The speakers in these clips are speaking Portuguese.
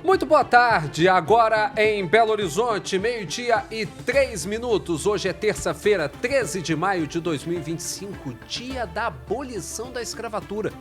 Muito boa tarde, agora em Belo Horizonte, 12:03. Hoje é terça-feira, 13 de maio de 2025, dia da abolição da escravatura.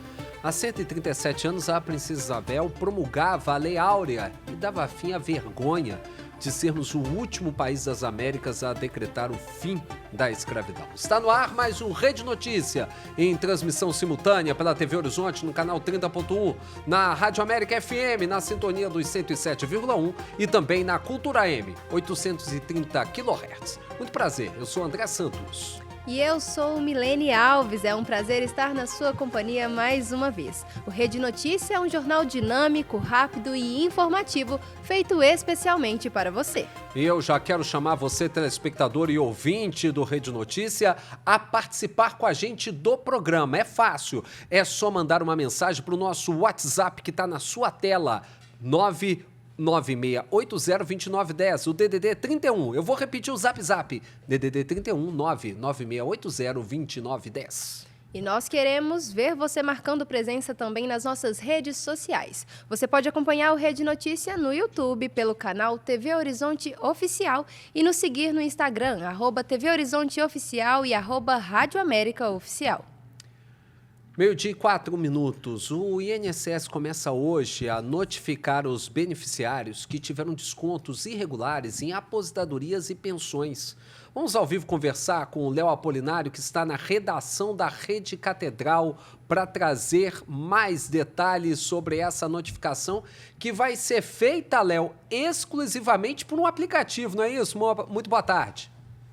Há 137 anos, a princesa Isabel promulgava a Lei Áurea e dava fim à vergonha de sermos o último país das Américas a decretar o fim da escravidão. Está no ar mais um Rede Notícia, em transmissão simultânea pela TV Horizonte, no canal 30.1, na Rádio América FM, na sintonia dos 107,1 e também na Cultura M, 830 kHz. Muito prazer, eu sou André Santos. E eu sou Milene Alves, é um prazer estar na sua companhia mais uma vez. O Rede Notícia é um jornal dinâmico, rápido e informativo, feito especialmente para você. E eu já quero chamar você, telespectador e ouvinte do Rede Notícia, a participar com a gente do programa. É fácil, é só mandar uma mensagem para o nosso WhatsApp que está na sua tela, 996802910, o DDD 31. Eu vou repetir o Zap, DDD 31 996802910. E nós queremos ver você marcando presença também nas nossas redes sociais. Você pode acompanhar o Rede Notícia no YouTube, pelo canal TV Horizonte Oficial e nos seguir no Instagram, @TV Horizonte Oficial e @Rádio América Oficial. 12:04. O INSS começa hoje a notificar os beneficiários que tiveram descontos irregulares em aposentadorias e pensões. Vamos ao vivo conversar com o Léo Apolinário, que está na redação da Rede Catedral, para trazer mais detalhes sobre essa notificação que vai ser feita, Léo, exclusivamente por um aplicativo, não é isso? Muito boa tarde.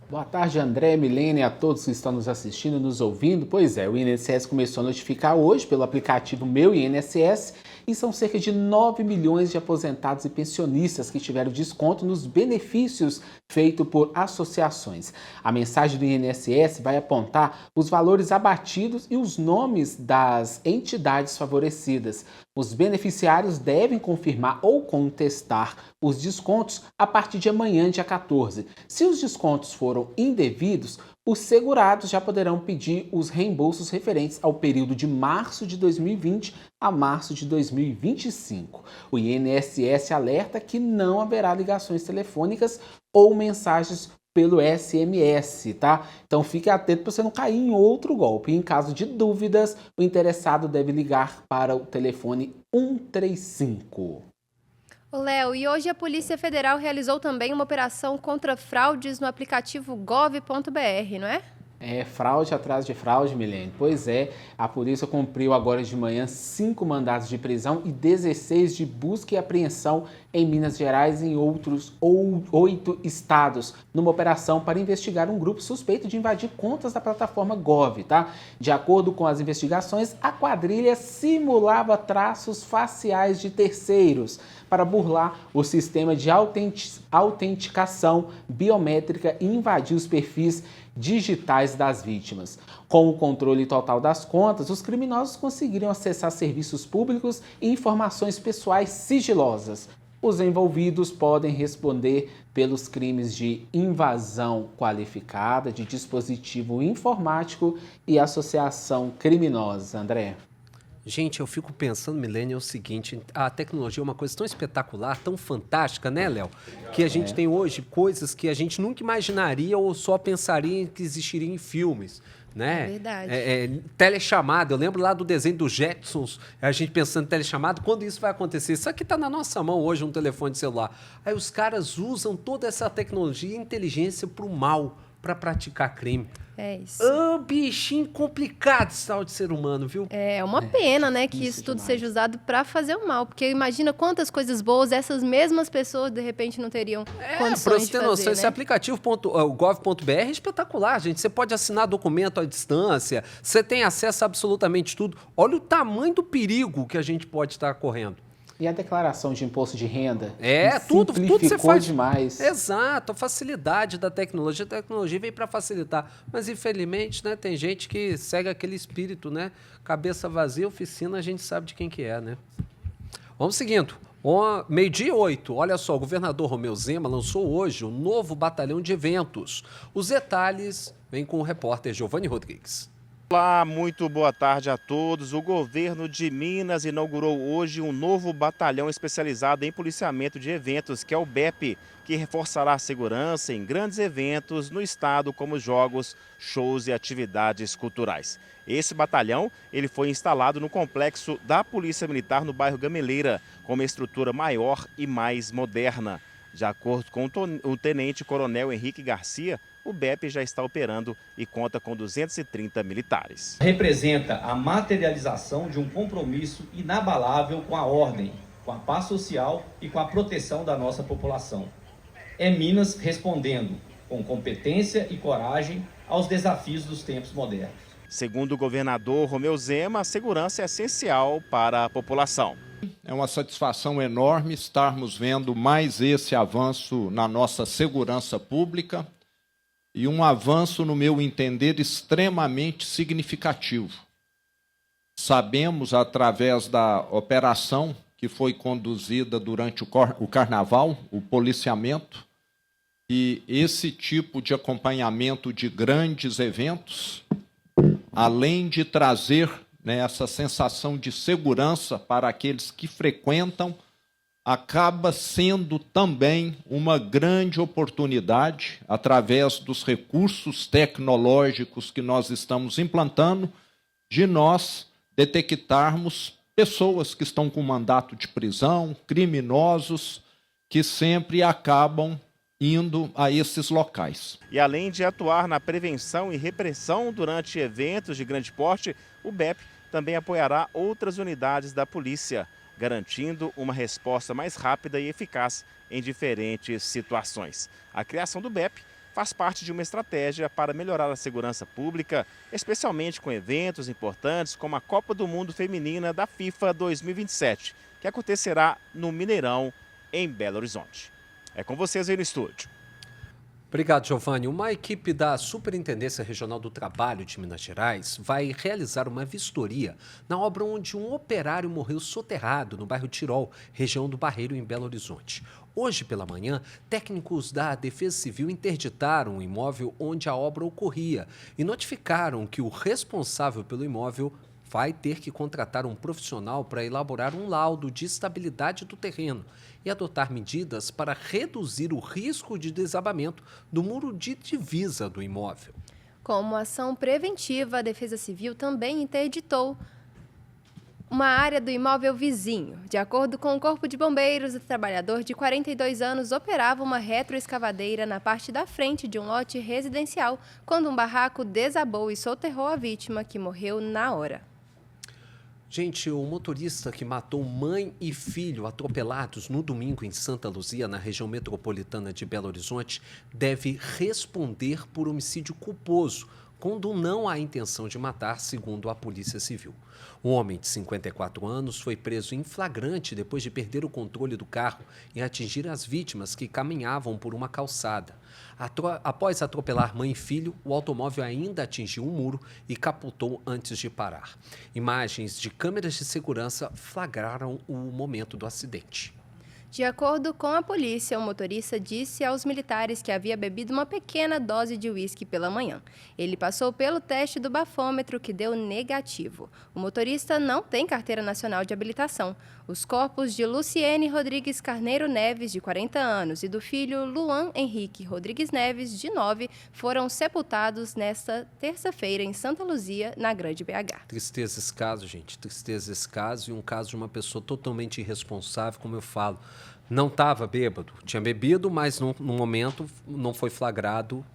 Boa tarde, André, Milene, a todos que estão nos assistindo e nos ouvindo. Pois é, o INSS começou a notificar hoje pelo aplicativo Meu INSS e são cerca de 9 milhões de aposentados e pensionistas que tiveram desconto nos benefícios feitos por associações. A mensagem do INSS vai apontar os valores abatidos e os nomes das entidades favorecidas. Os beneficiários devem confirmar ou contestar os descontos a partir de amanhã, dia 14. Se os descontos foram indevidos, os segurados já poderão pedir os reembolsos referentes ao período de março de 2020 a março de 2025. O INSS alerta que não haverá ligações telefônicas ou mensagens pelo SMS, tá? Então fique atento para você não cair em outro golpe. Em caso de dúvidas, o interessado deve ligar para o telefone 135. Léo, e hoje a Polícia Federal realizou também uma operação contra fraudes no aplicativo gov.br, não é? É fraude atrás de fraude, Milene. Pois é, a polícia cumpriu agora de manhã 5 mandados de prisão e 16 de busca e apreensão em Minas Gerais e em outros 8 estados, numa operação para investigar um grupo suspeito de invadir contas da plataforma Gov, tá? De acordo com as investigações, a quadrilha simulava traços faciais de terceiros para burlar o sistema de autenticação biométrica e invadir os perfis digitais das vítimas. Com o controle total das contas, os criminosos conseguiram acessar serviços públicos e informações pessoais sigilosas. Os envolvidos podem responder pelos crimes de invasão qualificada, de dispositivo informático e associação criminosa. André? Gente, eu fico pensando, Milene, é o seguinte, a tecnologia é uma coisa tão espetacular, tão fantástica, né, Léo? Que a gente tem hoje coisas que a gente nunca imaginaria ou só pensaria que existiriam em filmes, né? É verdade. Telechamada, eu lembro lá do desenho dos Jetsons, a gente pensando em telechamada, quando isso vai acontecer? Isso aqui está na nossa mão hoje, um telefone celular. Aí os caras usam toda essa tecnologia e inteligência para o mal, para praticar crime. É isso. Bichinho complicado esse tal de ser humano, viu? É uma pena, né, que isso tudo seja usado para fazer o mal, porque imagina quantas coisas boas essas mesmas pessoas de repente não teriam condições pra você ter de noção, fazer, esse né? aplicativo gov.br é espetacular, gente. Você pode assinar documento à distância, você tem acesso a absolutamente tudo. Olha o tamanho do perigo que a gente pode estar correndo. E a declaração de imposto de renda? Tudo você faz demais. Exato, a facilidade da tecnologia. A tecnologia veio para facilitar, mas infelizmente, né, tem gente que segue aquele espírito, né? Cabeça vazia, oficina, a gente sabe de quem que é, né? Vamos seguindo. 12:08, olha só, o governador Romeu Zema lançou hoje um novo batalhão de eventos. Os detalhes vêm com o repórter Giovanni Rodrigues. Olá, muito boa tarde a todos. O governo de Minas inaugurou hoje um novo batalhão especializado em policiamento de eventos, que é o BEP, que reforçará a segurança em grandes eventos no estado, como jogos, shows e atividades culturais. Esse batalhão ele foi instalado no complexo da Polícia Militar no bairro Gameleira, com uma estrutura maior e mais moderna. De acordo com o tenente-coronel Henrique Garcia, o BEP já está operando e conta com 230 militares. Representa a materialização de um compromisso inabalável com a ordem, com a paz social e com a proteção da nossa população. É Minas respondendo com competência e coragem aos desafios dos tempos modernos. Segundo o governador Romeu Zema, a segurança é essencial para a população. É uma satisfação enorme estarmos vendo mais esse avanço na nossa segurança pública e um avanço, no meu entender, extremamente significativo. Sabemos, através da operação que foi conduzida durante o Carnaval, o policiamento, e esse tipo de acompanhamento de grandes eventos, além de trazer essa sensação de segurança para aqueles que frequentam, acaba sendo também uma grande oportunidade, através dos recursos tecnológicos que nós estamos implantando, de nós detectarmos pessoas que estão com mandato de prisão, criminosos, que sempre acabam indo a esses locais. E além de atuar na prevenção e repressão durante eventos de grande porte, o BEP também apoiará outras unidades da polícia, garantindo uma resposta mais rápida e eficaz em diferentes situações. A criação do BEP faz parte de uma estratégia para melhorar a segurança pública, especialmente com eventos importantes como a Copa do Mundo Feminina da FIFA 2027, que acontecerá no Mineirão, em Belo Horizonte. É com vocês aí no estúdio. Obrigado, Giovanni. Uma equipe da Superintendência Regional do Trabalho de Minas Gerais vai realizar uma vistoria na obra onde um operário morreu soterrado no bairro Tirol, região do Barreiro, em Belo Horizonte. Hoje pela manhã, técnicos da Defesa Civil interditaram o imóvel onde a obra ocorria e notificaram que o responsável pelo imóvel vai ter que contratar um profissional para elaborar um laudo de estabilidade do terreno e adotar medidas para reduzir o risco de desabamento do muro de divisa do imóvel. Como ação preventiva, a Defesa Civil também interditou uma área do imóvel vizinho. De acordo com o Corpo de Bombeiros, o trabalhador de 42 anos operava uma retroescavadeira na parte da frente de um lote residencial quando um barraco desabou e soterrou a vítima, que morreu na hora. Gente, o motorista que matou mãe e filho atropelados no domingo em Santa Luzia, na região metropolitana de Belo Horizonte, deve responder por homicídio culposo, quando não há intenção de matar, segundo a Polícia Civil. Um homem de 54 anos foi preso em flagrante depois de perder o controle do carro e atingir as vítimas que caminhavam por uma calçada. Após atropelar mãe e filho, o automóvel ainda atingiu um muro e capotou antes de parar. Imagens de câmeras de segurança flagraram o momento do acidente. De acordo com a polícia, o motorista disse aos militares que havia bebido uma pequena dose de uísque pela manhã. Ele passou pelo teste do bafômetro, que deu negativo. O motorista não tem carteira nacional de habilitação. Os corpos de Luciene Rodrigues Carneiro Neves, de 40 anos, e do filho Luan Henrique Rodrigues Neves, de 9, foram sepultados nesta terça-feira em Santa Luzia, na Grande BH. Tristeza esse caso, gente. Tristeza esse caso, e um caso de uma pessoa totalmente irresponsável, como eu falo. Não estava bêbado, tinha bebido, mas no momento não foi flagrado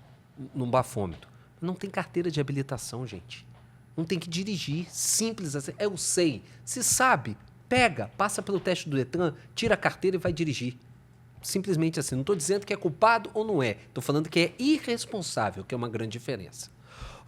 num bafômetro. Não tem carteira de habilitação, gente. Não tem que dirigir, simples assim. Eu sei, se sabe, pega, passa pelo teste do Detran, tira a carteira e vai dirigir. Simplesmente assim, não estou dizendo que é culpado ou não é, estou falando que é irresponsável, que é uma grande diferença.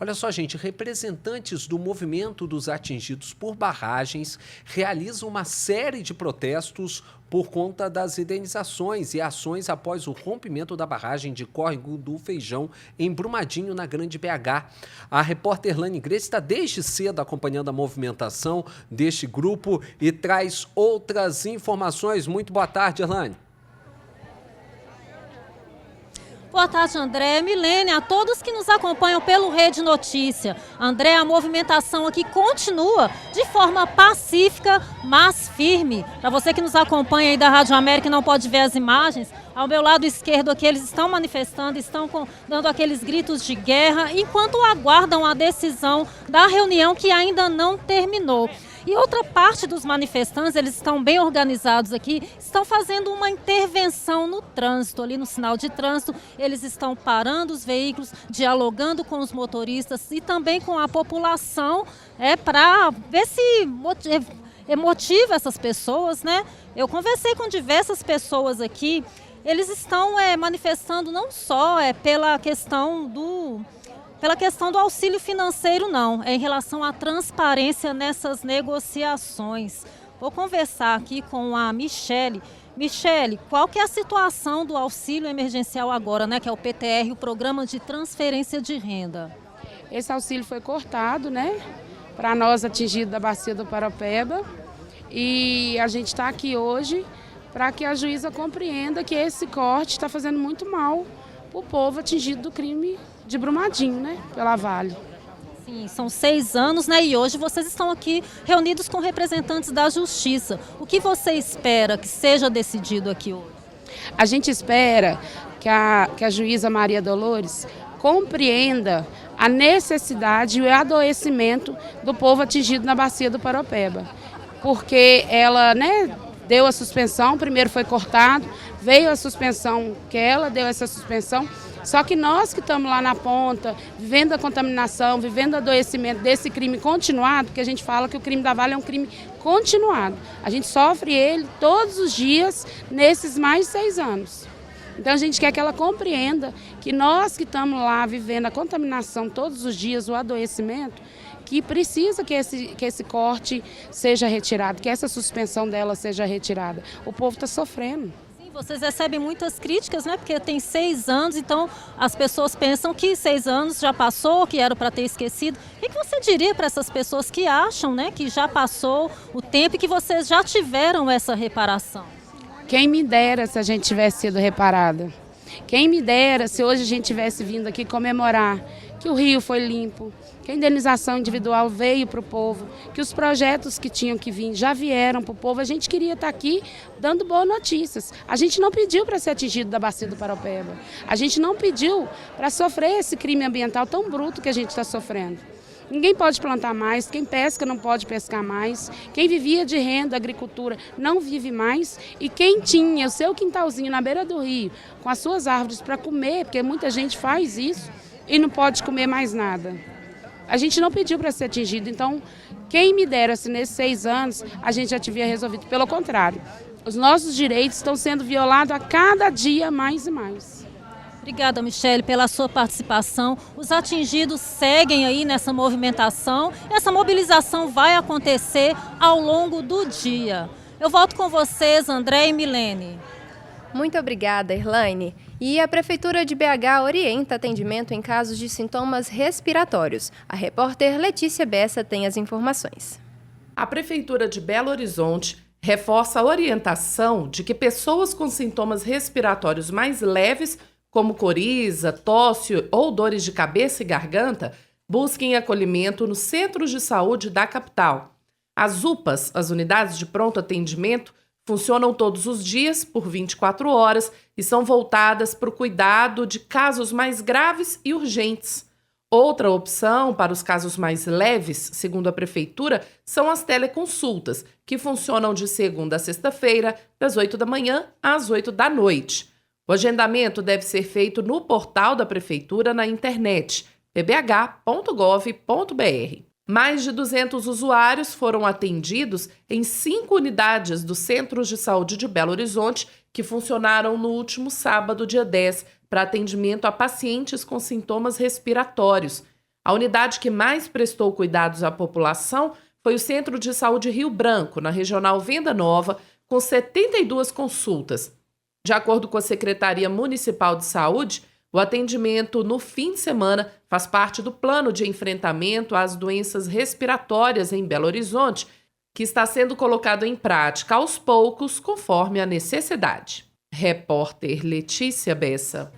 Olha só, gente, representantes do movimento dos atingidos por barragens realizam uma série de protestos por conta das indenizações e ações após o rompimento da barragem de Córrego do Feijão, em Brumadinho, na Grande BH. A repórter Lani Grace está desde cedo acompanhando a movimentação deste grupo e traz outras informações. Muito boa tarde, Lani. Boa tarde, André, Milene, a todos que nos acompanham pelo Rede Notícia. André, a movimentação aqui continua de forma pacífica, mas firme. Para você que nos acompanha aí da Rádio América e não pode ver as imagens, ao meu lado esquerdo aqui eles estão manifestando, estão dando aqueles gritos de guerra, enquanto aguardam a decisão da reunião que ainda não terminou. E outra parte dos manifestantes, eles estão bem organizados aqui, estão fazendo uma intervenção no trânsito, ali no sinal de trânsito. Eles estão parando os veículos, dialogando com os motoristas e também com a população, para ver se motiva essas pessoas, né? Eu conversei com diversas pessoas aqui, eles estão manifestando não só pela questão do auxílio financeiro, não. É em relação à transparência nessas negociações. Vou conversar aqui com a Michele. Michele, qual que é a situação do auxílio emergencial agora, né? Que é o PTR, o Programa de Transferência de Renda. Esse auxílio foi cortado, né? Para nós atingidos da Bacia do Paropeba. E a gente está aqui hoje para que a juíza compreenda que esse corte está fazendo muito mal para o povo atingido do crime de Brumadinho, né, pela Vale. Sim, são 6 anos, né, e hoje vocês estão aqui reunidos com representantes da Justiça. O que você espera que seja decidido aqui hoje? A gente espera que a juíza Maria Dolores compreenda a necessidade e o adoecimento do povo atingido na Bacia do Paropeba. Porque ela, né, deu a suspensão, primeiro foi cortado, veio a suspensão que ela deu essa suspensão. Só que nós que estamos lá na ponta, vivendo a contaminação, vivendo o adoecimento desse crime continuado, porque a gente fala que o crime da Vale é um crime continuado. A gente sofre ele todos os dias nesses mais de 6 anos. Então a gente quer que ela compreenda que nós que estamos lá vivendo a contaminação todos os dias, o adoecimento, que precisa que esse corte seja retirado, que essa suspensão dela seja retirada. O povo está sofrendo. Vocês recebem muitas críticas, né? Porque tem 6 anos, então as pessoas pensam que 6 anos já passou, que era para ter esquecido. O que você diria para essas pessoas que acham, né, que já passou o tempo e que vocês já tiveram essa reparação? Quem me dera se a gente tivesse sido reparada. Quem me dera se hoje a gente tivesse vindo aqui comemorar que o rio foi limpo, que a indenização individual veio para o povo, que os projetos que tinham que vir já vieram para o povo. A gente queria estar aqui dando boas notícias. A gente não pediu para ser atingido da Bacia do Paropeba. A gente não pediu para sofrer esse crime ambiental tão bruto que a gente está sofrendo. Ninguém pode plantar mais, quem pesca não pode pescar mais, quem vivia de renda, agricultura, não vive mais, e quem tinha o seu quintalzinho na beira do rio, com as suas árvores para comer, porque muita gente faz isso e não pode comer mais nada. A gente não pediu para ser atingido, então quem me dera se nesses 6 anos a gente já tiver resolvido. Pelo contrário, os nossos direitos estão sendo violados a cada dia mais e mais. Obrigada, Michele, pela sua participação. Os atingidos seguem aí nessa movimentação. Essa mobilização vai acontecer ao longo do dia. Eu volto com vocês, André e Milene. Muito obrigada, Irlaine. E a Prefeitura de BH orienta atendimento em casos de sintomas respiratórios. A repórter Letícia Bessa tem as informações. A Prefeitura de Belo Horizonte reforça a orientação de que pessoas com sintomas respiratórios mais leves, como coriza, tosse ou dores de cabeça e garganta, busquem acolhimento nos centros de saúde da capital. As UPAs, as unidades de pronto atendimento, funcionam todos os dias, por 24 horas, e são voltadas para o cuidado de casos mais graves e urgentes. Outra opção para os casos mais leves, segundo a Prefeitura, são as teleconsultas, que funcionam de segunda a sexta-feira, das 8 da manhã às 8 da noite. O agendamento deve ser feito no portal da Prefeitura na internet, pbh.gov.br. Mais de 200 usuários foram atendidos em 5 unidades dos Centros de Saúde de Belo Horizonte, que funcionaram no último sábado, dia 10, para atendimento a pacientes com sintomas respiratórios. A unidade que mais prestou cuidados à população foi o Centro de Saúde Rio Branco, na Regional Venda Nova, com 72 consultas. De acordo com a Secretaria Municipal de Saúde, o atendimento no fim de semana faz parte do plano de enfrentamento às doenças respiratórias em Belo Horizonte, que está sendo colocado em prática aos poucos, conforme a necessidade. Repórter Letícia Bessa.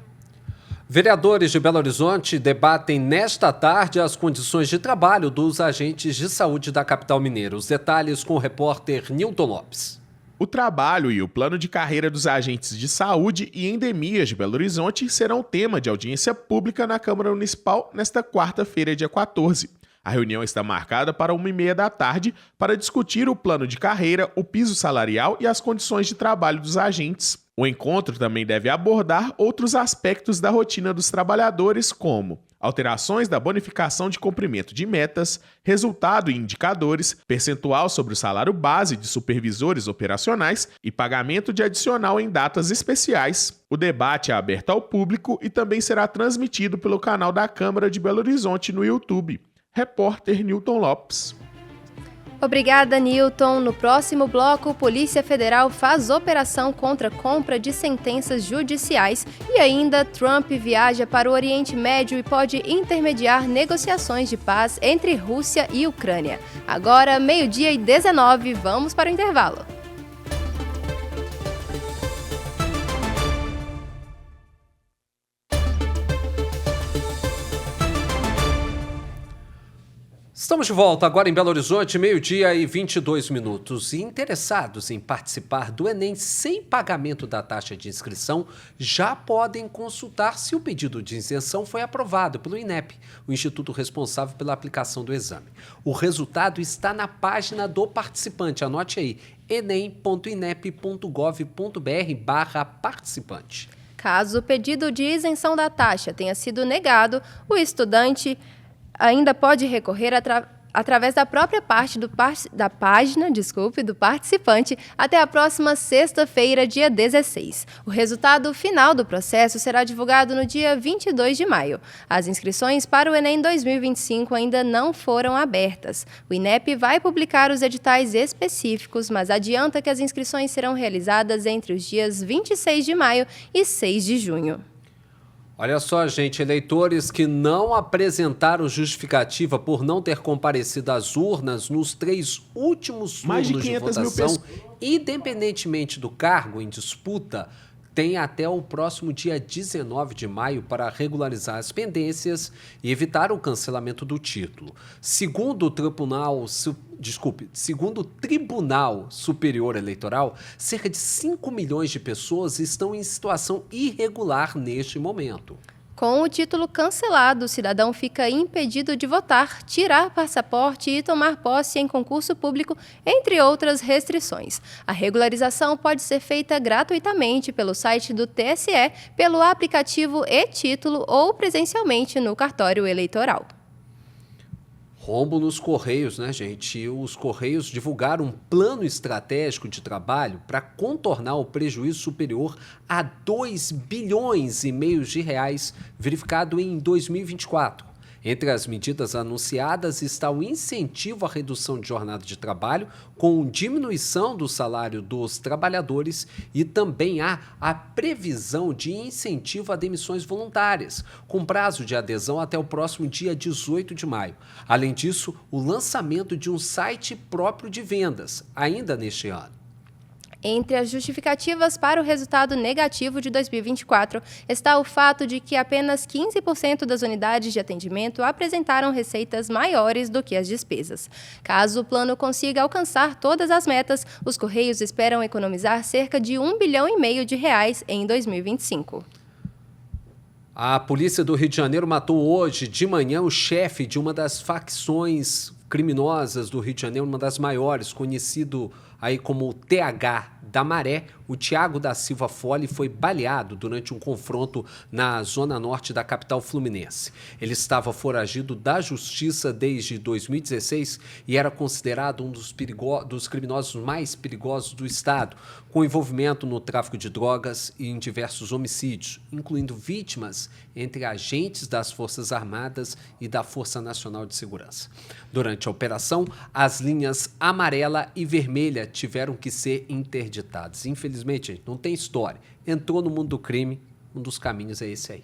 Vereadores de Belo Horizonte debatem nesta tarde as condições de trabalho dos agentes de saúde da capital mineira. Os detalhes com o repórter Nilton Lopes. O trabalho e o plano de carreira dos agentes de saúde e endemias de Belo Horizonte serão tema de audiência pública na Câmara Municipal nesta quarta-feira, dia 14. A reunião está marcada para 1h30 da tarde para discutir o plano de carreira, o piso salarial e as condições de trabalho dos agentes. O encontro também deve abordar outros aspectos da rotina dos trabalhadores, como alterações da bonificação de cumprimento de metas, resultado e indicadores, percentual sobre o salário base de supervisores operacionais e pagamento de adicional em datas especiais. O debate é aberto ao público e também será transmitido pelo canal da Câmara de Belo Horizonte no YouTube. Repórter Nilton Lopes. Obrigada, Nilton. No próximo bloco, Polícia Federal faz operação contra compra de sentenças judiciais e ainda Trump viaja para o Oriente Médio e pode intermediar negociações de paz entre Rússia e Ucrânia. Agora, 12h19, vamos para o intervalo. Estamos de volta agora em Belo Horizonte, 12h22. E interessados em participar do Enem sem pagamento da taxa de inscrição já podem consultar se o pedido de isenção foi aprovado pelo INEP, o instituto responsável pela aplicação do exame. O resultado está na página do participante, anote aí, enem.inep.gov.br/participante. Caso o pedido de isenção da taxa tenha sido negado, o estudante ainda pode recorrer através da própria página do participante até a próxima sexta-feira, dia 16. O resultado final do processo será divulgado no dia 22 de maio. As inscrições para o Enem 2025 ainda não foram abertas. O INEP vai publicar os editais específicos, mas adianta que as inscrições serão realizadas entre os dias 26 de maio e 6 de junho. Olha só, gente, eleitores que não apresentaram justificativa por não ter comparecido às urnas nos 3 últimos turnos de votação, independentemente do cargo em disputa, tem até o próximo dia 19 de maio para regularizar as pendências e evitar o cancelamento do título. Segundo o Tribunal Superior Eleitoral, cerca de 5 milhões de pessoas estão em situação irregular neste momento. Com o título cancelado, o cidadão fica impedido de votar, tirar passaporte e tomar posse em concurso público, entre outras restrições. A regularização pode ser feita gratuitamente pelo site do TSE, pelo aplicativo e-Título ou presencialmente no cartório eleitoral. Rombo nos Correios, né, gente? Os Correios divulgaram um plano estratégico de trabalho para contornar o prejuízo superior a 2 bilhões e meio de reais verificado em 2024. Entre as medidas anunciadas está o incentivo à redução de jornada de trabalho, com diminuição do salário dos trabalhadores, e também há a previsão de incentivo a demissões voluntárias, com prazo de adesão até o próximo dia 18 de maio. Além disso, o lançamento de um site próprio de vendas, ainda neste ano. Entre as justificativas para o resultado negativo de 2024 está o fato de que apenas 15% das unidades de atendimento apresentaram receitas maiores do que as despesas. Caso o plano consiga alcançar todas as metas, os Correios esperam economizar cerca de 1,5 bilhão de reais em 2025. A polícia do Rio de Janeiro matou hoje de manhã o chefe de uma das facções criminosas do Rio de Janeiro, uma das maiores, conhecido aí como o TH da Maré. O Tiago da Silva Fole foi baleado durante um confronto na zona norte da capital fluminense. Ele estava foragido da justiça desde 2016 e era considerado um dos criminosos mais perigosos do estado, com envolvimento no tráfico de drogas e em diversos homicídios, incluindo vítimas entre agentes das Forças Armadas e da Força Nacional de Segurança. Durante a operação, as linhas amarela e vermelha tiveram que ser interditadas. Infelizmente, não tem história. Entrou no mundo do crime, um dos caminhos é esse aí.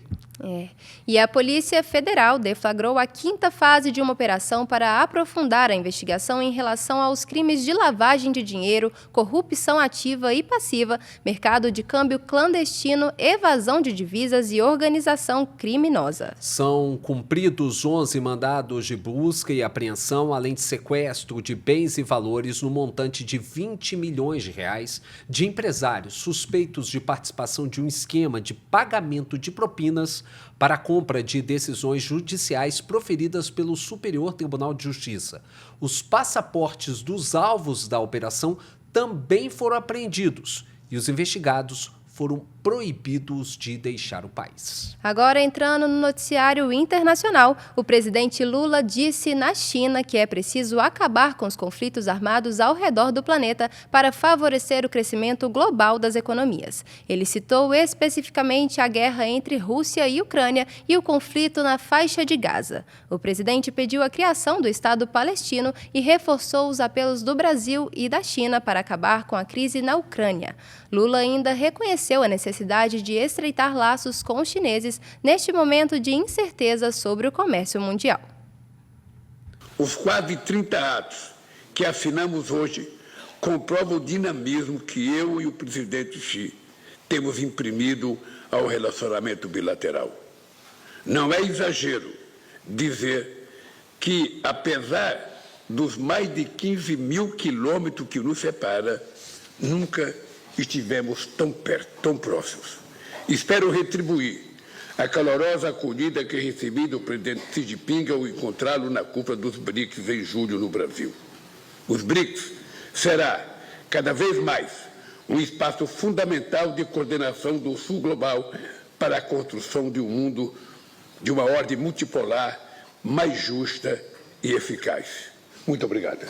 E a Polícia Federal deflagrou a 5ª fase de uma operação para aprofundar a investigação em relação aos crimes de lavagem de dinheiro, corrupção ativa e passiva, mercado de câmbio clandestino, evasão de divisas e organização criminosa. São cumpridos 11 mandados de busca e apreensão, além de sequestro de bens e valores no montante de R$20 milhões de empresários suspeitos de participação de um esquema de pagamento de propinas para a compra de decisões judiciais proferidas pelo Superior Tribunal de Justiça. Os passaportes dos alvos da operação também foram apreendidos e os investigados foram proibidos de deixar o país. Agora, entrando no noticiário internacional, o presidente Lula disse na China que é preciso acabar com os conflitos armados ao redor do planeta para favorecer o crescimento global das economias. Ele citou especificamente a guerra entre Rússia e Ucrânia e o conflito na faixa de Gaza. O presidente pediu a criação do Estado palestino e reforçou os apelos do Brasil e da China para acabar com a crise na Ucrânia. Lula ainda reconheceu a necessidade de estreitar laços com os chineses neste momento de incerteza sobre o comércio mundial. Os quase 30 atos que assinamos hoje comprovam o dinamismo que eu e o presidente Xi temos imprimido ao relacionamento bilateral. Não é exagero dizer que, apesar dos mais de 15 mil quilômetros que nos separa, nunca estivemos tão perto, tão próximos. Espero retribuir a calorosa acolhida que recebi do presidente Xi Jinping ao encontrá-lo na cúpula dos BRICS em julho no Brasil. Os BRICS será, cada vez mais, um espaço fundamental de coordenação do Sul global para a construção de um mundo de uma ordem multipolar mais justa e eficaz. Muito obrigado.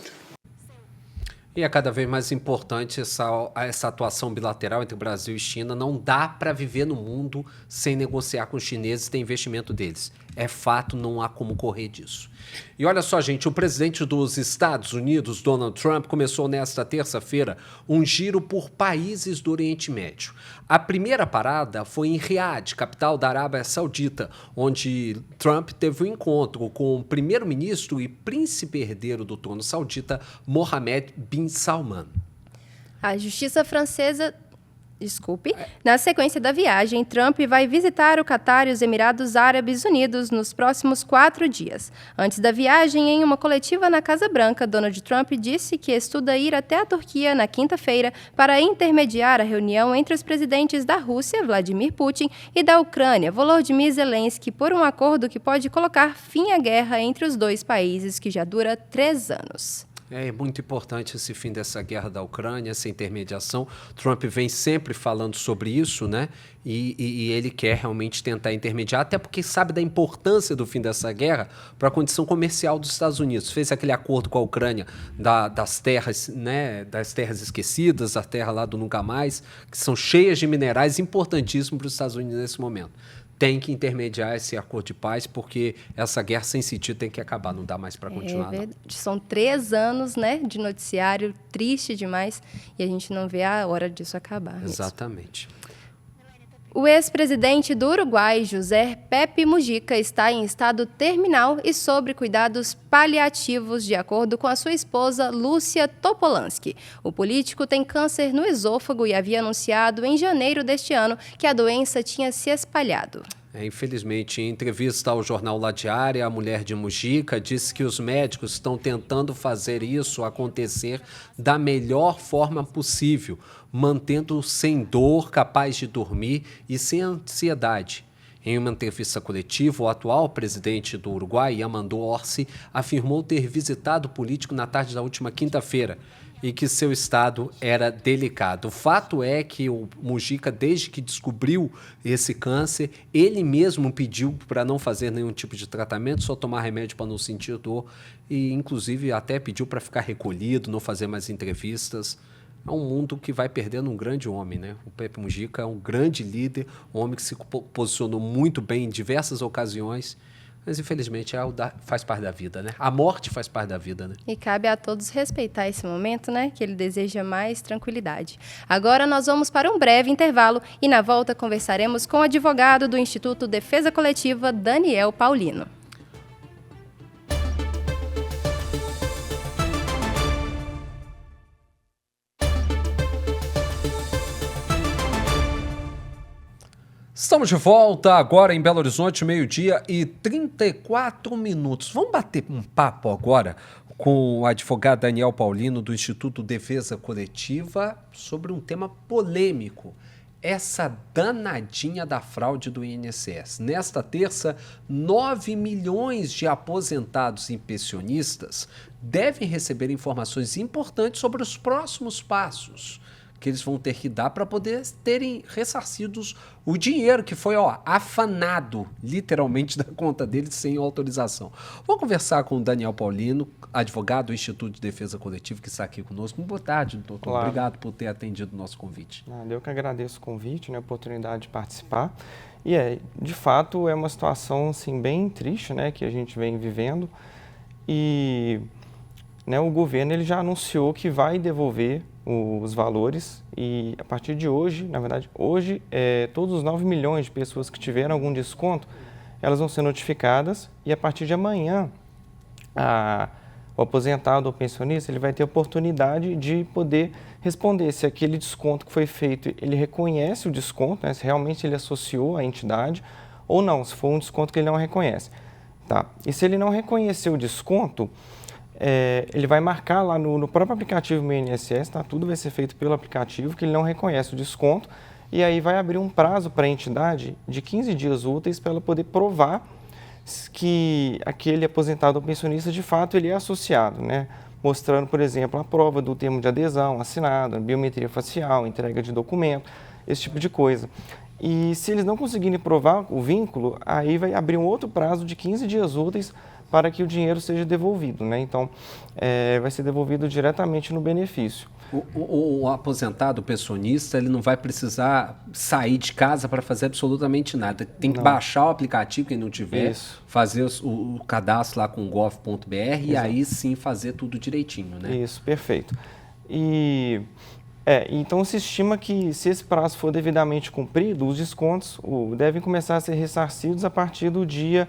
E é cada vez mais importante essa atuação bilateral entre Brasil e China. Não dá para viver no mundo sem negociar com os chineses e ter investimento deles. É fato, não há como correr disso. E olha só, gente, o presidente dos Estados Unidos, Donald Trump, começou nesta terça-feira um giro por países do Oriente Médio. A primeira parada foi em Riad, capital da Arábia Saudita, onde Trump teve um encontro com o primeiro-ministro e príncipe herdeiro do trono saudita, Mohammed bin Salman. A justiça francesa... Na sequência da viagem, Trump vai visitar o Catar e os Emirados Árabes Unidos nos próximos 4 dias. Antes da viagem, em uma coletiva na Casa Branca, Donald Trump disse que estuda ir até a Turquia na quinta-feira para intermediar a reunião entre os presidentes da Rússia, Vladimir Putin, e da Ucrânia, Volodymyr Zelensky, por um acordo que pode colocar fim à guerra entre os dois países, que já dura 3 anos. É muito importante esse fim dessa guerra da Ucrânia, essa intermediação. Trump vem sempre falando sobre isso, né? E ele quer realmente tentar intermediar, até porque sabe da importância do fim dessa guerra para a condição comercial dos Estados Unidos. Fez aquele acordo com a Ucrânia das terras, né? Das terras esquecidas, a terra lá do Nunca Mais, que são cheias de minerais, importantíssimos para os Estados Unidos nesse momento. Tem que intermediar esse acordo de paz, porque essa guerra sem sentido tem que acabar, não dá mais para continuar. Não. São 3 anos, né, de noticiário, triste demais, e a gente não vê a hora disso acabar. Exatamente. Mesmo. O ex-presidente do Uruguai, José Pepe Mujica, está em estado terminal e sob cuidados paliativos, de acordo com a sua esposa, Lúcia Topolansky. O político tem câncer no esôfago e havia anunciado em janeiro deste ano que a doença tinha se espalhado. Infelizmente, em entrevista ao jornal La Diária, a mulher de Mujica disse que os médicos estão tentando fazer isso acontecer da melhor forma possível, mantendo sem dor, capaz de dormir e sem ansiedade. Em uma entrevista coletiva, o atual presidente do Uruguai, Yamandu Orsi, afirmou ter visitado o político na tarde da última quinta-feira e que seu estado era delicado. O fato é que o Mujica, desde que descobriu esse câncer, ele mesmo pediu para não fazer nenhum tipo de tratamento, só tomar remédio para não sentir dor e, inclusive, até pediu para ficar recolhido, não fazer mais entrevistas. É um mundo que vai perdendo um grande homem, né? O Pepe Mujica é um grande líder, um homem que se posicionou muito bem em diversas ocasiões, Mas, infelizmente, faz parte da vida, né? A morte faz parte da vida, né? E cabe a todos respeitar esse momento, né? Que ele deseja mais tranquilidade. Agora nós vamos para um breve intervalo e na volta conversaremos com o advogado do Instituto Defesa Coletiva, Daniel Paulino. Estamos de volta agora em Belo Horizonte, 12:34. Vamos bater um papo agora com o advogado Daniel Paulino, do Instituto Defesa Coletiva, sobre um tema polêmico, essa danadinha da fraude do INSS. Nesta terça, 9 milhões de aposentados e pensionistas devem receber informações importantes sobre os próximos passos que eles vão ter que dar para poder terem ressarcidos o dinheiro que foi afanado, literalmente, da conta deles sem autorização. Vou conversar com o Daniel Paulino, advogado do Instituto de Defesa Coletiva, que está aqui conosco. Boa tarde, doutor. Claro. Obrigado por ter atendido o nosso convite. Eu que agradeço o convite, a oportunidade de participar. E, de fato, é uma situação assim, bem triste, que a gente vem vivendo. E o governo ele já anunciou que vai devolver os valores e a partir de hoje, na verdade, hoje, todos os 9 milhões de pessoas que tiveram algum desconto, elas vão ser notificadas e a partir de amanhã, o aposentado ou pensionista, ele vai ter a oportunidade de poder responder se aquele desconto que foi feito, ele reconhece o desconto, se realmente ele associou à entidade ou não, se for um desconto que ele não reconhece. Tá? E se ele não reconhecer o desconto, ele vai marcar lá no próprio aplicativo Meu INSS, tá? Tudo vai ser feito pelo aplicativo, que ele não reconhece o desconto, e aí vai abrir um prazo para a entidade de 15 dias úteis para ela poder provar que aquele aposentado ou pensionista, de fato, ele é associado, mostrando, por exemplo, a prova do termo de adesão assinado, a biometria facial, entrega de documento, esse tipo de coisa. E se eles não conseguirem provar o vínculo, aí vai abrir um outro prazo de 15 dias úteis para que o dinheiro seja devolvido, Então, vai ser devolvido diretamente no benefício. O aposentado, o pensionista, ele não vai precisar sair de casa para fazer absolutamente nada. Tem que baixar o aplicativo, quem não tiver, fazer o cadastro lá com o gov.br e aí sim fazer tudo direitinho, Isso, perfeito. Então se estima que se esse prazo for devidamente cumprido, os descontos devem começar a ser ressarcidos a partir do dia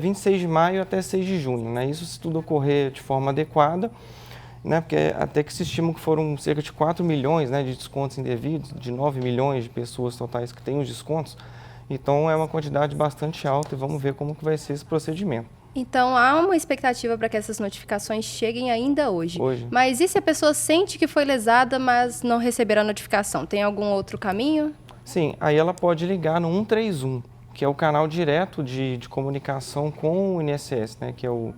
26 de maio até 6 de junho, Isso se tudo ocorrer de forma adequada, porque até que se estima que foram cerca de 4 milhões de descontos indevidos, de 9 milhões de pessoas totais que têm os descontos, então é uma quantidade bastante alta e vamos ver como que vai ser esse procedimento. Então, há uma expectativa para que essas notificações cheguem ainda hoje. Mas e se a pessoa sente que foi lesada, mas não receberá a notificação? Tem algum outro caminho? Sim, aí ela pode ligar no 131, que é o canal direto de comunicação com o INSS, que é o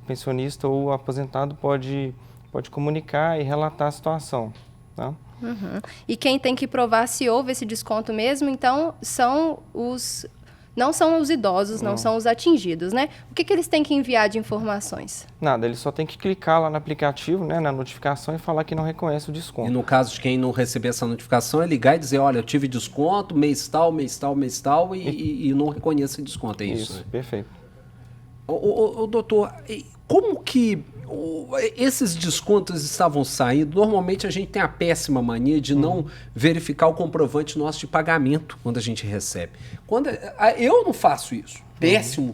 pensionista ou o aposentado pode comunicar e relatar a situação. Tá? Uhum. E quem tem que provar se houve esse desconto mesmo, então, não são os idosos, não são os atingidos, O que eles têm que enviar de informações? Nada, eles só têm que clicar lá no aplicativo, na notificação e falar que não reconhece o desconto. E no caso de quem não receber essa notificação, é ligar e dizer, olha, eu tive desconto, mês tal, e não reconheço esse desconto, é isso? Isso, perfeito. Doutor, como que esses descontos estavam saindo? Normalmente a gente tem a péssima mania de não verificar o comprovante nosso de pagamento quando a gente recebe. Eu não faço isso. Péssimo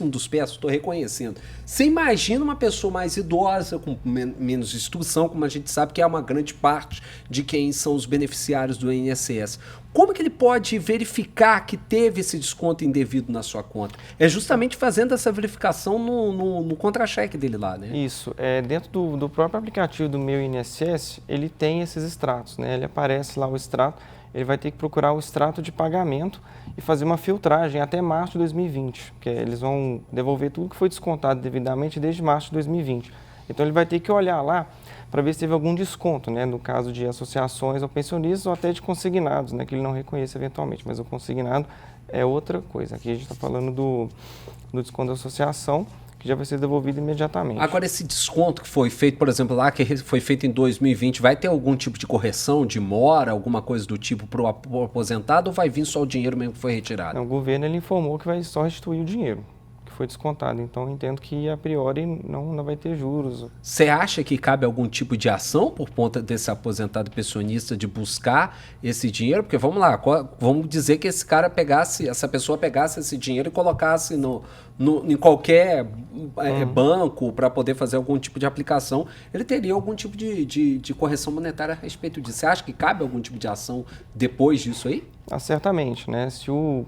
dos péssimos, estou reconhecendo. Você imagina uma pessoa mais idosa, com menos instrução, como a gente sabe que é uma grande parte de quem são os beneficiários do INSS. Como que ele pode verificar que teve esse desconto indevido na sua conta? É justamente fazendo essa verificação no contra-cheque dele lá, Isso. Dentro do próprio aplicativo do Meu INSS, ele tem esses extratos, Ele aparece lá o extrato, ele vai ter que procurar o extrato de pagamento e fazer uma filtragem até março de 2020, porque eles vão devolver tudo que foi descontado devidamente desde março de 2020. Então ele vai ter que olhar lá para ver se teve algum desconto, no caso de associações ou pensionistas ou até de consignados, que ele não reconhece eventualmente, mas o consignado é outra coisa. Aqui a gente está falando do desconto da associação, que já vai ser devolvido imediatamente. Agora, esse desconto que foi feito, por exemplo, lá que foi feito em 2020, vai ter algum tipo de correção, de mora, alguma coisa do tipo para o aposentado, ou vai vir só o dinheiro mesmo que foi retirado? Não, o governo ele informou que vai só restituir o dinheiro que foi descontado. Então, eu entendo que, a priori, não vai ter juros. Você acha que cabe algum tipo de ação por conta desse aposentado pensionista de buscar esse dinheiro? Porque, vamos lá, vamos dizer que essa pessoa pegasse esse dinheiro e colocasse em qualquer banco para poder fazer algum tipo de aplicação, ele teria algum tipo de correção monetária a respeito disso. Você acha que cabe algum tipo de ação depois disso aí? Certamente, né? Se o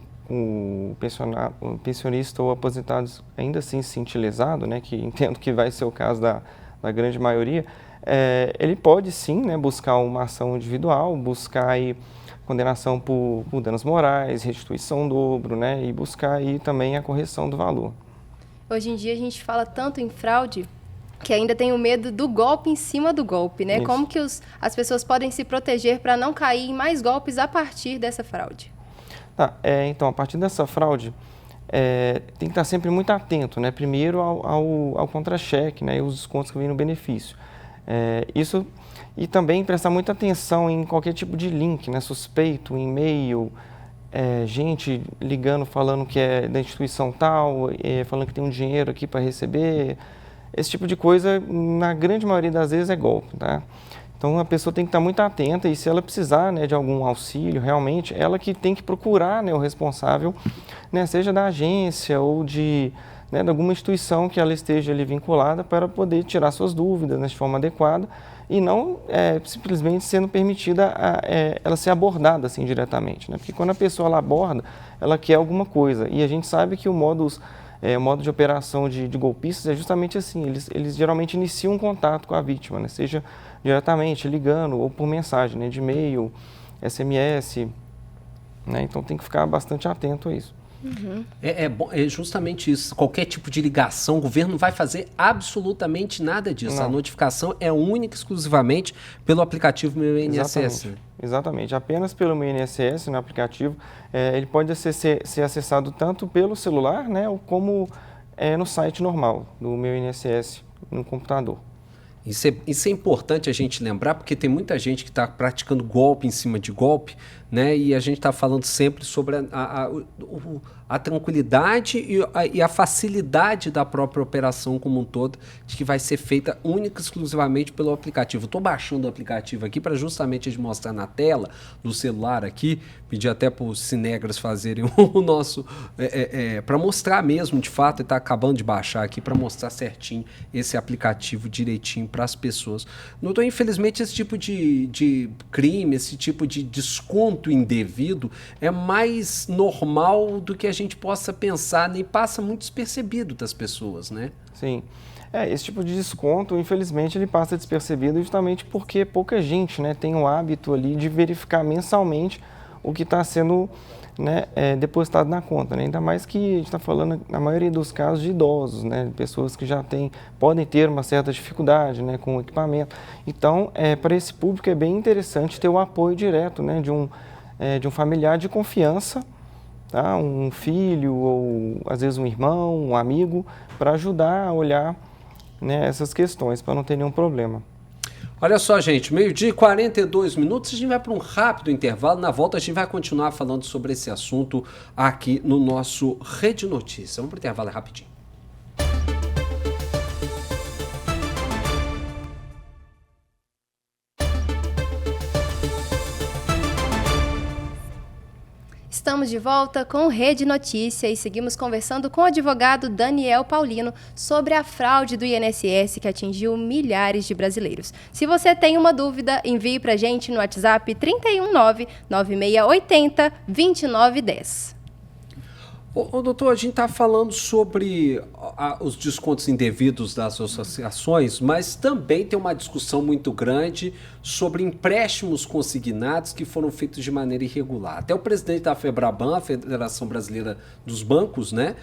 pensionista ou aposentado ainda assim se sentir lesado, né, que entendo que vai ser o caso da grande maioria, ele pode sim, né, buscar uma ação individual, buscar aí condenação por danos morais, restituição dobro, né, e buscar aí também a correção do valor. Hoje em dia a gente fala tanto em fraude que ainda tem o medo do golpe em cima do golpe, né? Isso. Como que as pessoas podem se proteger para não cair em mais golpes a partir dessa fraude? Então, a partir dessa fraude, tem que estar sempre muito atento, né? Primeiro ao contra-cheque, né? E os descontos que vêm no benefício. E também prestar muita atenção em qualquer tipo de link, né? Suspeito, e-mail, gente ligando falando que é da instituição tal, falando que tem um dinheiro aqui para receber. Esse tipo de coisa, na grande maioria das vezes, é golpe, tá? Então, a pessoa tem que estar muito atenta e, se ela precisar, né, de algum auxílio, realmente, ela que tem que procurar, né, o responsável, né, seja da agência ou de alguma instituição que ela esteja ali vinculada, para poder tirar suas dúvidas, né, de forma adequada e não simplesmente sendo permitida ela ser abordada assim diretamente, né? Porque quando a pessoa ela aborda, ela quer alguma coisa e a gente sabe que o modo de operação de golpistas é justamente assim, eles geralmente iniciam um contato com a vítima, né? Seja diretamente, ligando ou por mensagem, né? De e-mail, SMS, né? Então tem que ficar bastante atento a isso. Uhum. É justamente isso, qualquer tipo de ligação, o governo não vai fazer absolutamente nada disso, não. A notificação é única e exclusivamente pelo aplicativo Meu INSS. Exatamente, apenas pelo Meu INSS no aplicativo, ele pode ser acessado tanto pelo celular, né, como no site normal do Meu INSS no computador. Isso é importante a gente lembrar, porque tem muita gente que está praticando golpe em cima de golpe, né? E a gente está falando sempre sobre a tranquilidade e a facilidade da própria operação como um todo, de que vai ser feita única e exclusivamente pelo aplicativo. Estou baixando o aplicativo aqui para justamente mostrar na tela do celular aqui, pedir até para os Cinegras fazerem o nosso, para mostrar mesmo, de fato, e está acabando de baixar aqui para mostrar certinho esse aplicativo direitinho para as pessoas. Doutor, infelizmente, esse tipo de crime, esse tipo de desconto indevido é mais normal do que a gente possa pensar, nem passa muito despercebido das pessoas, né? Sim. Esse tipo de desconto, infelizmente, ele passa despercebido justamente porque pouca gente, né, tem o hábito ali de verificar mensalmente o que está sendo, né, depositado na conta, né? Ainda mais que a gente está falando, na maioria dos casos, de idosos, né? Pessoas que já podem ter uma certa dificuldade, né, com o equipamento. Então, para esse público é bem interessante ter o apoio direto, né, de um familiar de confiança, tá? Um filho ou às vezes um irmão, um amigo, para ajudar a olhar, né, essas questões, para não ter nenhum problema. Olha só, gente, 12:42, a gente vai para um rápido intervalo. Na volta a gente vai continuar falando sobre esse assunto aqui no nosso Rede Notícia. Vamos para o intervalo rapidinho. Estamos de volta com Rede Notícia e seguimos conversando com o advogado Daniel Paulino sobre a fraude do INSS que atingiu milhares de brasileiros. Se você tem uma dúvida, envie para a gente no WhatsApp 319-9680-2910. Doutor, a gente está falando sobre os descontos indevidos das associações, mas também tem uma discussão muito grande sobre empréstimos consignados que foram feitos de maneira irregular. Até o presidente da FEBRABAN, a Federação Brasileira dos Bancos, né,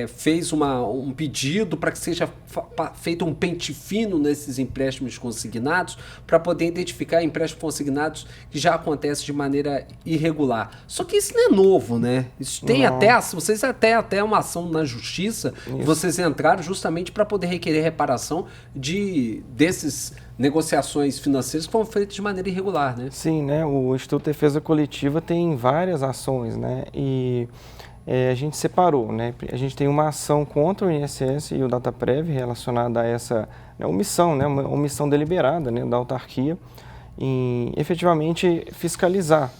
fez um pedido para que seja feito um pente fino nesses empréstimos consignados para poder identificar empréstimos consignados que já acontecem de maneira irregular. Só que isso não é novo, né? Isso tem até ação, vocês até uma ação na justiça, vocês entraram justamente para poder requerer reparação desses negociações financeiras que foram feitas de maneira irregular, né? Sim, né? O Instituto de Defesa Coletiva tem várias ações, né? E a gente separou, né? A gente tem uma ação contra o INSS e o Dataprev relacionada a essa omissão, né? Uma omissão deliberada, né, da autarquia em efetivamente fiscalizar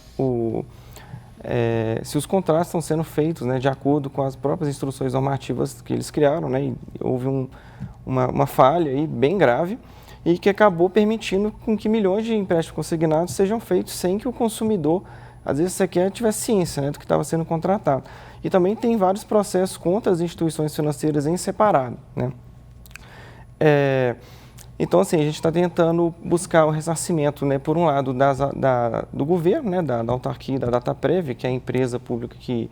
se os contratos estão sendo feitos, né, de acordo com as próprias instruções normativas que eles criaram, né? E houve uma falha aí bem grave e que acabou permitindo com que milhões de empréstimos consignados sejam feitos sem que o consumidor, às vezes, sequer tivesse ciência, né, do que estava sendo contratado. E também tem vários processos contra as instituições financeiras em separado, né? Então, assim, a gente está tentando buscar o ressarcimento, né, por um lado, do governo, né, da autarquia, da Dataprev, que é a empresa pública que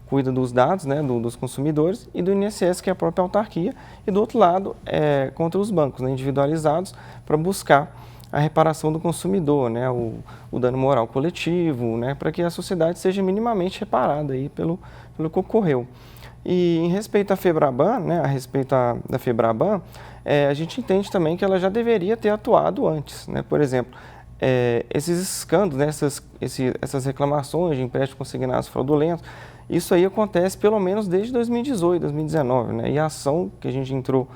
cuida dos dados, né, dos consumidores, e do INSS, que é a própria autarquia, e do outro lado, contra os bancos, né, individualizados, para buscar a reparação do consumidor, né, o dano moral coletivo, né, para que a sociedade seja minimamente reparada aí pelo que ocorreu. E em respeito à FEBRABAN, né, da FEBRABAN, a gente entende também que ela já deveria ter atuado antes, né? Por exemplo, esses escândalos, né, essas reclamações de empréstimos consignados fraudulentos, isso aí acontece pelo menos desde 2018, 2019, né? E a ação que a gente entrou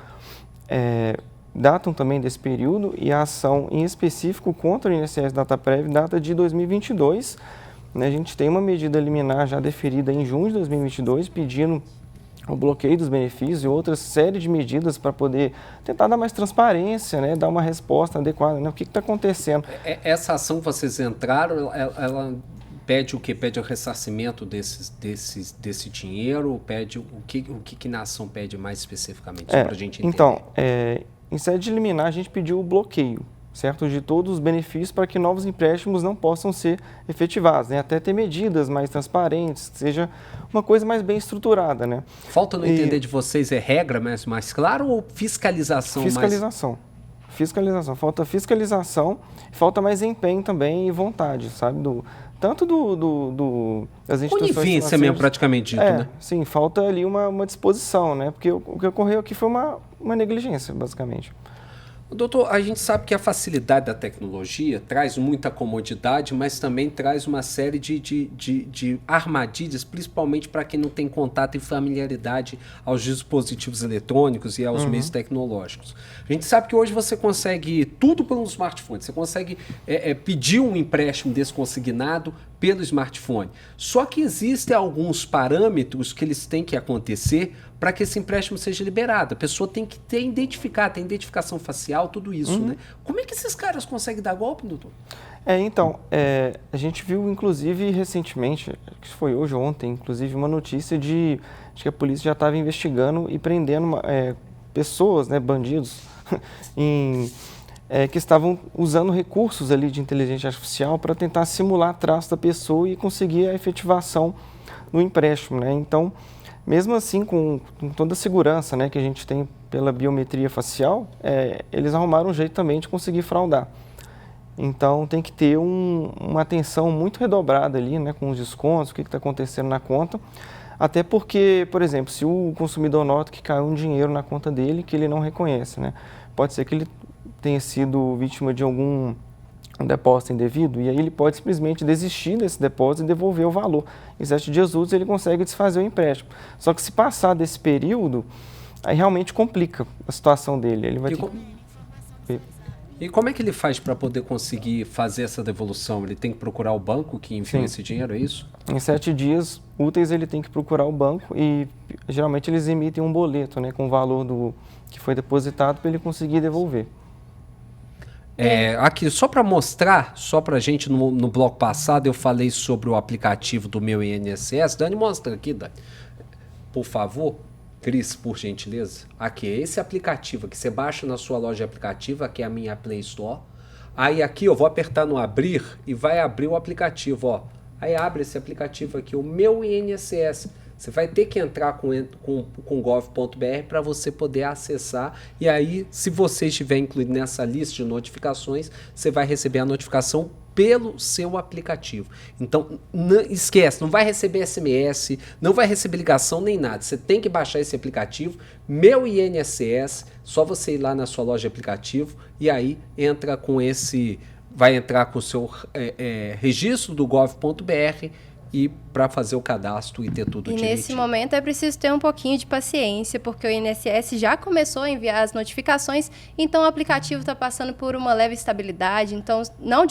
datam também desse período, e a ação em específico contra o INSS Dataprev data de 2022. Né? A gente tem uma medida liminar já deferida em junho de 2022, pedindo o bloqueio dos benefícios e outra série de medidas para poder tentar dar mais transparência, né? Dar uma resposta adequada, né? O que está acontecendo? Essa ação que vocês entraram, ela pede o quê? Pede o ressarcimento desse dinheiro? Pede o que na ação pede mais especificamente? Só para a gente entender. Então, em sede de liminar, a gente pediu o bloqueio, certo, de todos os benefícios para que novos empréstimos não possam ser efetivados, né? Até ter medidas mais transparentes, que seja uma coisa mais bem estruturada, né? Falta no entender de vocês regra mais clara ou fiscalização? Fiscalização. Falta fiscalização, falta mais empenho também e vontade, sabe? Tanto das instituições conivência mesmo, praticamente dito, né? Sim, falta ali uma disposição, né? Porque o que ocorreu aqui foi uma negligência, basicamente. Doutor, a gente sabe que a facilidade da tecnologia traz muita comodidade, mas também traz uma série de armadilhas, principalmente para quem não tem contato e familiaridade aos dispositivos eletrônicos e aos meios tecnológicos. A gente sabe que hoje você consegue tudo pelo smartphone, você consegue pedir um empréstimo desconsignado pelo smartphone. Só que existem alguns parâmetros que eles têm que acontecer para que esse empréstimo seja liberado. A pessoa tem que ter identificação facial, tudo isso, né? Como é que esses caras conseguem dar golpe, doutor? Então, a gente viu, inclusive, recentemente, acho que foi hoje ou ontem, inclusive, uma notícia acho que a polícia já estava investigando e prendendo pessoas, né, bandidos, que estavam usando recursos ali de inteligência artificial para tentar simular traço da pessoa e conseguir a efetivação do empréstimo, né? Então, mesmo assim, com toda a segurança, né, que a gente tem pela biometria facial, eles arrumaram um jeito também de conseguir fraudar. Então, tem que ter uma atenção muito redobrada ali, né, com os descontos, o que está acontecendo na conta. Até porque, por exemplo, se o consumidor nota que caiu um dinheiro na conta dele que ele não reconhece, né, pode ser que ele tenha sido vítima de algum depósito indevido, e aí ele pode simplesmente desistir desse depósito e devolver o valor. Em 7 dias úteis ele consegue desfazer o empréstimo. Só que se passar desse período, aí realmente complica a situação dele. Ele vai E como é que ele faz para poder conseguir fazer essa devolução? Ele tem que procurar o banco que enviou esse dinheiro, é isso? Em 7 dias úteis ele tem que procurar o banco e geralmente eles emitem um boleto, né, com o valor que foi depositado para ele conseguir devolver. Aqui, só para mostrar, só para a gente, no bloco passado eu falei sobre o aplicativo do meu INSS. Dani, mostra aqui, Dani. Por favor, Cris, por gentileza. Aqui, esse aplicativo que você baixa na sua loja de aplicativo, aqui é a minha Play Store. Aí aqui eu vou apertar no abrir e vai abrir o aplicativo, ó. Aí abre esse aplicativo aqui, o meu INSS. Você vai ter que entrar com gov.br para você poder acessar. E aí, se você estiver incluído nessa lista de notificações, você vai receber a notificação pelo seu aplicativo. Então, não esquece, não vai receber SMS, não vai receber ligação nem nada. Você tem que baixar esse aplicativo, Meu INSS, só você ir lá na sua loja de aplicativo e aí entra com esse, vai entrar com o seu registro do gov.br e para fazer o cadastro e ter tudo direitinho. E nesse momento é preciso ter um pouquinho de paciência, porque o INSS já começou a enviar as notificações, então o aplicativo está passando por uma leve estabilidade, então não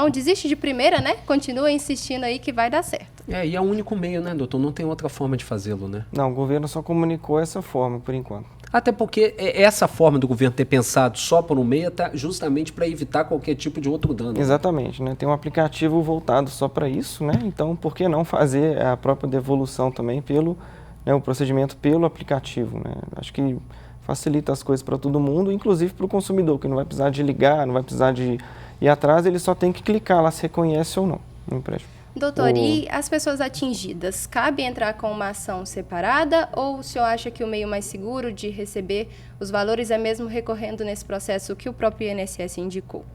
desiste de primeira, né? Continua insistindo aí que vai dar certo. E é o único meio, né, doutor? Não tem outra forma de fazê-lo, né? Não, o governo só comunicou essa forma, por enquanto. Até porque essa forma do governo ter pensado só por um meio está justamente para evitar qualquer tipo de outro dano. Exatamente, né? Tem um aplicativo voltado só para isso, né? Então, por que não fazer a própria devolução também pelo, né, o procedimento pelo aplicativo, né? Acho que facilita as coisas para todo mundo, inclusive para o consumidor, que não vai precisar de ligar, não vai precisar de ir atrás, ele só tem que clicar lá se reconhece ou não no empréstimo. Doutor, e as pessoas atingidas, cabe entrar com uma ação separada ou o senhor acha que o meio mais seguro de receber os valores é mesmo recorrendo nesse processo que o próprio INSS indicou?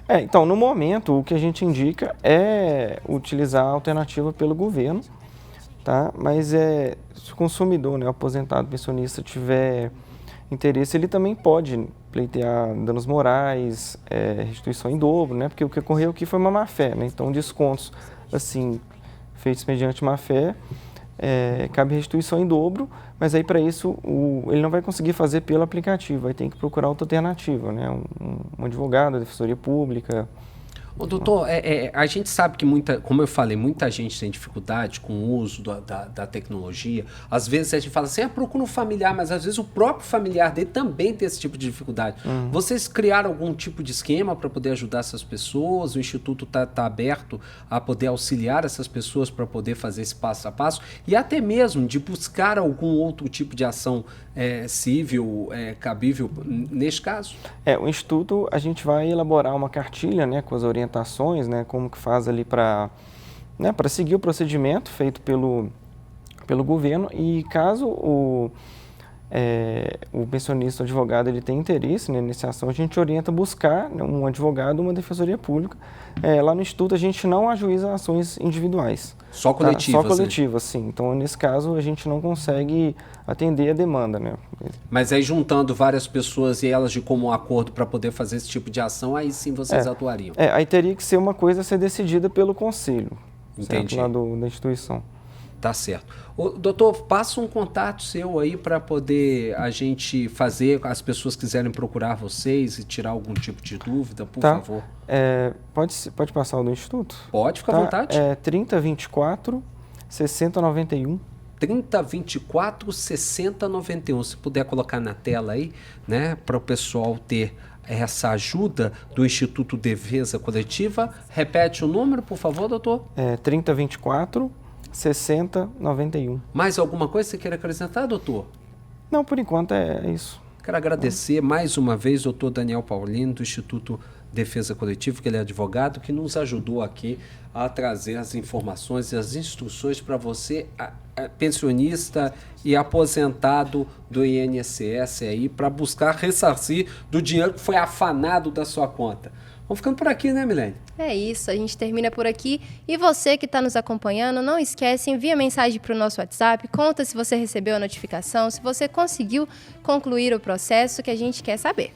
Então, no momento, o que a gente indica é utilizar a alternativa pelo governo, tá? Mas se o consumidor, né, o aposentado, pensionista, tiver interesse, ele também pode pleitear danos morais, restituição em dobro, né? Porque o que ocorreu aqui foi uma má-fé, né? Então, descontos assim, feitos mediante má-fé, cabe restituição em dobro, mas aí para isso ele não vai conseguir fazer pelo aplicativo, vai ter que procurar outra alternativa, né? Um advogado, a defensoria pública. Ô, doutor, a gente sabe que como eu falei, muita gente tem dificuldade com o uso da tecnologia. Às vezes a gente fala assim, procura um familiar, mas às vezes o próprio familiar dele também tem esse tipo de dificuldade. Vocês criaram algum tipo de esquema para poder ajudar essas pessoas? O Instituto está aberto a poder auxiliar essas pessoas para poder fazer esse passo a passo e até mesmo de buscar algum outro tipo de ação civil, cabível neste caso? O Instituto, a gente vai elaborar uma cartilha, né, com as orientações, né, como que faz ali para seguir o procedimento feito pelo governo e caso o pensionista, o advogado, ele tem interesse, né, nessa ação, a gente orienta a buscar, né, um advogado, uma defensoria pública. Lá no Instituto a gente não ajuiza ações individuais. Só coletivas? Só coletivas, sim. Então, nesse caso, a gente não consegue atender a demanda, né? Mas aí juntando várias pessoas e elas de comum acordo para poder fazer esse tipo de ação, aí sim vocês atuariam? Aí teria que ser uma coisa a ser decidida pelo conselho. Entendi. Certo? Lá da instituição. Tá certo. Doutor, passa um contato seu aí para poder a gente fazer, as pessoas quiserem procurar vocês e tirar algum tipo de dúvida, por favor. Pode passar o do Instituto? Pode, fica à vontade. 3024 6091. 3024 6091. Se puder colocar na tela aí, né, para o pessoal ter essa ajuda do Instituto Defesa Coletiva. Repete o número, por favor, doutor. 3024 6091. Mais alguma coisa que você queira acrescentar, doutor? Não, por enquanto é isso. Quero agradecer mais uma vez o doutor Daniel Paulino, do Instituto Defesa Coletiva, que ele é advogado, que nos ajudou aqui a trazer as informações e as instruções para você, pensionista e aposentado do INSS, aí, para buscar ressarcir do dinheiro que foi afanado da sua conta. Vamos ficando por aqui, né, Milene? É isso, a gente termina por aqui. E você que está nos acompanhando, não esquece, envia mensagem para o nosso WhatsApp, conta se você recebeu a notificação, se você conseguiu concluir o processo, que a gente quer saber.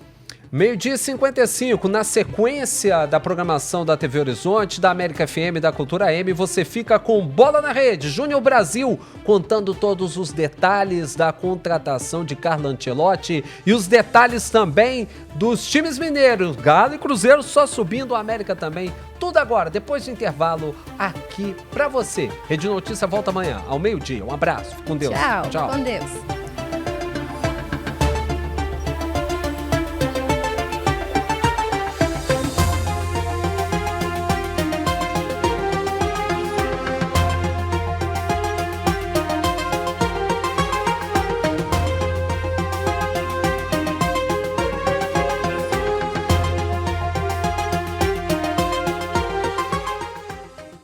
12h55, na sequência da programação da TV Horizonte, da América FM e da Cultura M, você fica com Bola na Rede, Júnior Brasil, contando todos os detalhes da contratação de Carlo Ancelotti e os detalhes também dos times mineiros, Galo e Cruzeiro só subindo, a América também. Tudo agora, depois do intervalo, aqui pra você. Rede Notícia volta amanhã, ao meio-dia. Um abraço, fique com Deus. Tchau. Com Deus.